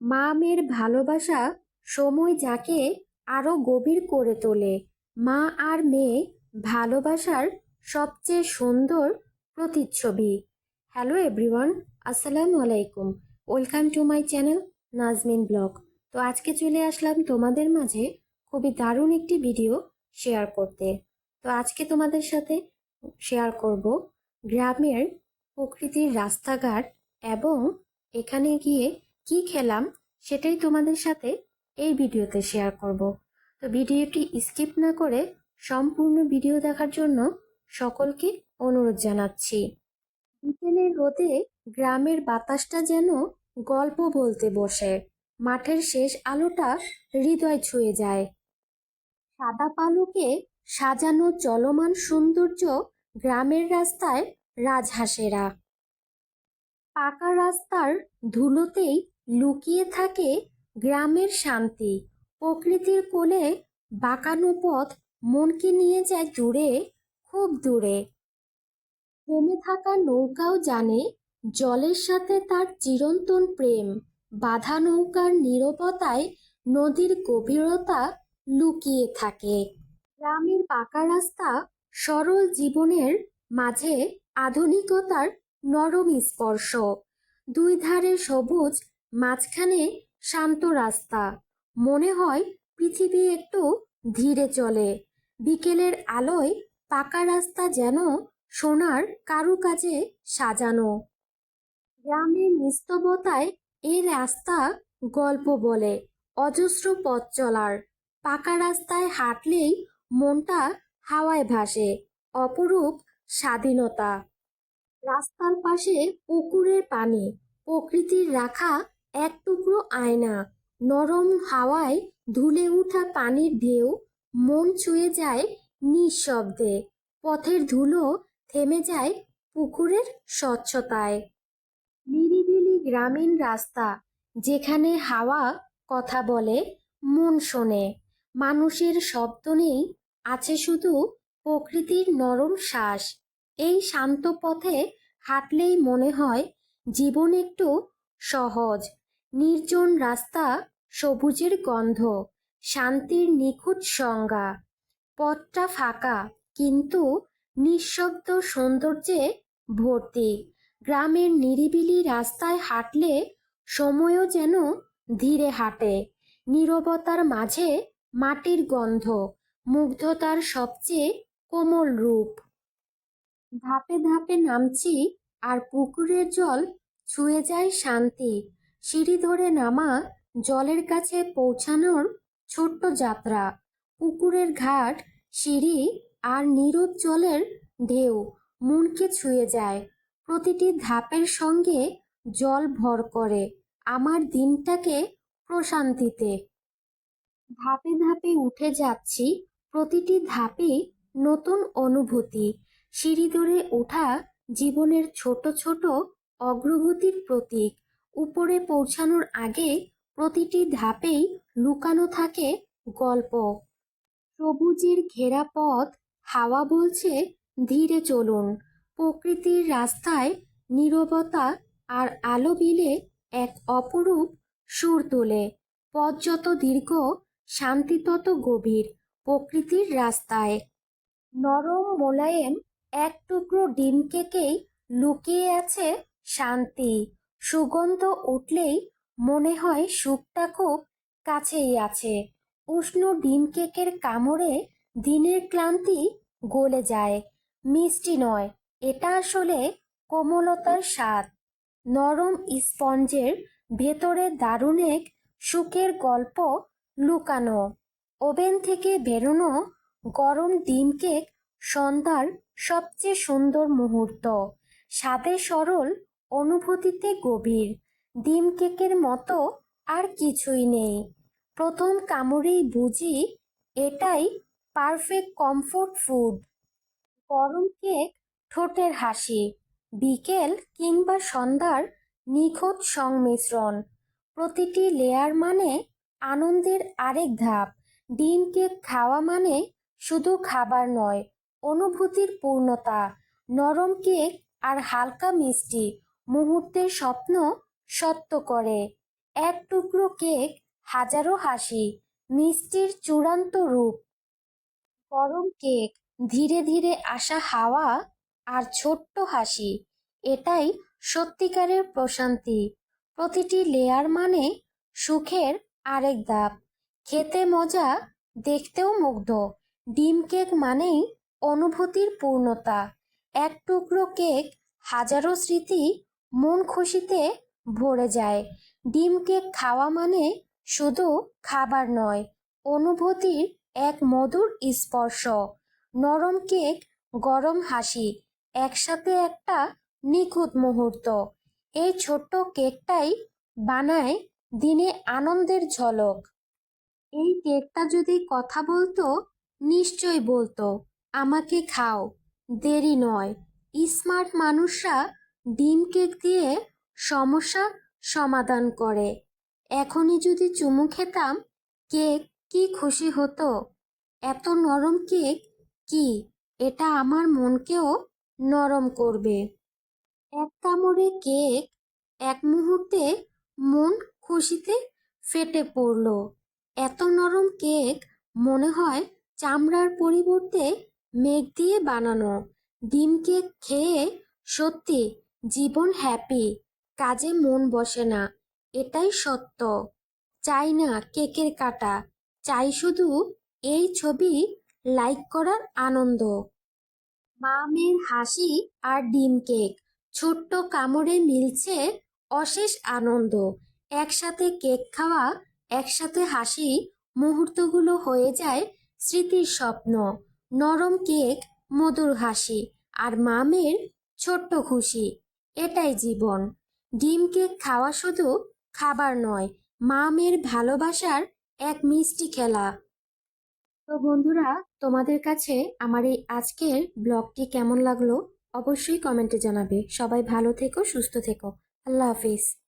মা মেয়ের ভালোবাসা সময় যাকে আরো গভীর করে তোলে। মা আর মেয়ে ভালোবাসার সবচেয়ে সুন্দর প্রতিচ্ছবি। হ্যালো এভরিওয়ান, আসসালামু আলাইকুম। Welcome to my channel Nazmin blog. তো আজকে চলে আসলাম তোমাদের মাঝে খুবই দারুণ একটি ভিডিও শেয়ার করতে। তো আজকে তোমাদের সাথে শেয়ার করব গ্রামের প্রকৃতির রাস্তাঘাট এবং এখানে গিয়ে কি খেলাম সেটাই তোমাদের সাথে এই ভিডিওতে শেয়ার করব। তো ভিডিওটি স্কিপ না করে সম্পূর্ণ ভিডিও দেখার জন্য সকলকে অনুরোধ জানাচ্ছি। বিকেলের রোদে গ্রামের বাতাসটা যেন গল্প বলতে বসে। মাঠের শেষ আলোটা হৃদয় ছুঁয়ে যায়। সাদা পালকে সাজানো চলমান সৌন্দর্য, গ্রামের রাস্তায় রাজহাঁসেরা। পাকা রাস্তার ধুলোতেই লুকিয়ে থাকে গ্রামের শান্তি। প্রকৃতির কোলে বাঁকানো পথ মনকে নিয়ে যায় দূরে, খুব দূরে। থেমে থাকা নৌকাও জানে জলের সাথে তার চিরন্তন প্রেম। বাঁধা নৌকার নীরবতায় নদীর গভীরতা লুকিয়ে থাকে। গ্রামের পাকা রাস্তা সরল জীবনের মাঝে আধুনিকতার নরম স্পর্শ। দুই ধারে সবুজ, মাঝখানে শান্ত রাস্তা। মনে হয় পৃথিবী একটু ধীরে চলে। বিকেলের আলোয় পাকা রাস্তা যেন সোনার কারুকাজে সাজানো। গ্রামের নিস্তবতায় এই রাস্তা গল্প বলে। অজস্র পথ চলার। পাকা রাস্তায় হাঁটলেই মনটা হাওয়ায় ভাসে। অপরূপ স্বাধীনতা। রাস্তার পাশে পুকুরের পানি, প্রকৃতির রাখা এক টুকরো আয়না। নরম হাওয়ায় ধুলে উঠা পানির ঢেউ মন ছুঁয়ে যায় নিঃশব্দে। পথের ধুলো থেমে যায় পুকুরের স্বচ্ছতায়। নিরিবিলি গ্রামীণ রাস্তা, যেখানে হাওয়া কথা বলে, মন শোনে। মানুষের শব্দ নেই, আছে শুধু প্রকৃতির নরম শ্বাস। এই শান্ত পথে হাঁটলেই মনে হয় জীবন একটু সহজ। নির্জন রাস্তা, সবুজের গন্ধ, শান্তির নিখুঁত সংজ্ঞা। পথটা ফাঁকা, কিন্তু নিঃশব্দ সৌন্দর্যে ভর্তি। গ্রামের নিরিবিলি রাস্তায় হাঁটলে সময়ও যেন ধীরে হাঁটে। নীরবতার মাঝে মাটির গন্ধ, মুগ্ধতার সবচেয়ে কোমল রূপ। ধাপে ধাপে নামছি, আর পুকুরের জল ছুঁয়ে যায় শান্তি। সিঁড়ি ধরে নামা, জলের কাছে পৌঁছানোর ছোট্ট যাত্রা। পুকুরের ঘাট, সিঁড়ি আর নীরব জলের ঢেউ মনকে ছুঁয়ে যায়। প্রতিটি ধাপের সঙ্গে জল ভর করে আমার দিনটাকে প্রশান্তিতে। ধাপে ধাপে উঠে যাচ্ছি, প্রতিটি ধাপে নতুন অনুভূতি। সিঁড়ি ধরে ওঠা জীবনের ছোট ছোট অগ্রগতির প্রতীক। উপরে পৌঁছানোর আগে প্রতিটি ধাপেই লুকানো থাকে গল্প। সবুজের ঘেরা পথ, হাওয়া বলছে ধীরে চলুন। প্রকৃতির রাস্তায় নীরবতা আর আলো মিলে এক অপরূপ সুর তোলে। পথ যত দীর্ঘ, শান্তি তত গভীর। প্রকৃতির রাস্তায় নরম মোলায়েম এক টুকরো ডিম কেকেই লুকিয়ে আছে শান্তি। সুগন্ধ উঠলেই মনে হয় সুখটা খুব কাছেই আছে। উষ্ণ ডিম কেকের কামড়ে দিনের ক্লান্তি গলে যায়। মিষ্টি নয়, এটা আসলে কোমলতার স্বাদ। নরম স্পঞ্জের ভেতরে দারুণ এক সুখের গল্প লুকানো। ওভেন থেকে বেরোনো গরম ডিম কেক সন্ধ্যার সবচেয়ে সুন্দর মুহূর্ত। স্বাদে সরল, অনুভূতিতে গভীর। ডিম কেকের মতো আর কিছুই নেই। প্রথম কামড়েই বুঝি এটাই পারফেক্ট কমফোর্ট ফুড। গরম কেক, ঠোঁটের হাসি, বিকেল কিংবা সন্ধ্যার নিখুঁত সংমিশ্রণ। প্রতিটি লেয়ার মানে আনন্দের আরেক ধাপ। ডিম কেক খাওয়া মানে শুধু খাবার নয়, অনুভূতির পূর্ণতা। নরম কেক আর হালকা মিষ্টি মুহূর্তের স্বপ্ন সত্য করে। এক টুকরো কেক, হাজারো হাসি, মিষ্টির চূড়ান্ত রূপ। গরম কেক, ধীরে ধীরে আসা হাওয়া, আর ছোট্ট হাসি, এটাই সত্যিকারের প্রশান্তি। প্রতিটি লেয়ার মানে সুখের আরেক ধাপ। খেতে মজা, দেখতেও মুগ্ধ। ডিম কেক মানেই অনুভূতির পূর্ণতা। এক টুকরো কেক, হাজারো স্মৃতি, মন খুশিতে ভরে যায়। ডিম কেক খাওয়া মানে শুধু খাবার নয়, অনুভূতির এক মধুর স্পর্শ। নরম কেক, গরম হাসি, একসাথে একটা নিখুঁত মুহূর্ত। এই ছোট্ট কেকটাই বানায় দিনে আনন্দের ঝলক। এই কেকটা যদি কথা বলতো, নিশ্চয় বলতো, আমাকে খাও, দেরি নয়। স্মার্ট মানুষরা ডিম কেক দিয়ে সমস্যা সমাধান করে। এখনই যদি চুমু খেতাম, কেক কি খুশি হতো। এত নরম কেক, কি এটা আমার মনকেও নরম করবে। এক কামড়ে কেক, এক মুহূর্তে মন খুশিতে ফেটে পড়ল। এত নরম কেক, মনে হয় চামড়ার পরিবর্তে মেঘ দিয়ে বানানো। ডিম কেক খেয়ে সত্যি জীবন হ্যাপি, কাজে মন বসে না, এটাই সত্য। চাই না কেকের কাটা, চাই শুধু এই ছবি লাইক করার আনন্দ। মা মেয়ের হাসি আর ডিম কেক, ছোট্ট কামড়ে মিলছে অশেষ আনন্দ। একসাথে কেক খাওয়া, একসাথে হাসি, মুহূর্তগুলো হয়ে যায় স্মৃতির স্বপ্ন। নরম কেক, মধুর হাসি, আর মা মেয়ের ছোট্ট খুশি, এটাই জীবন। ডিম কেক খাওয়া শুধু খাবার নয়, মা মেয়ের ভালোবাসার এক মিষ্টি খেলা। তো বন্ধুরা, তোমাদের কাছে আমার এই আজকের ব্লগটি কেমন লাগলো অবশ্যই কমেন্টে জানাবে। সবাই ভালো থেকো, সুস্থ থেকো। আল্লাহ হাফিজ।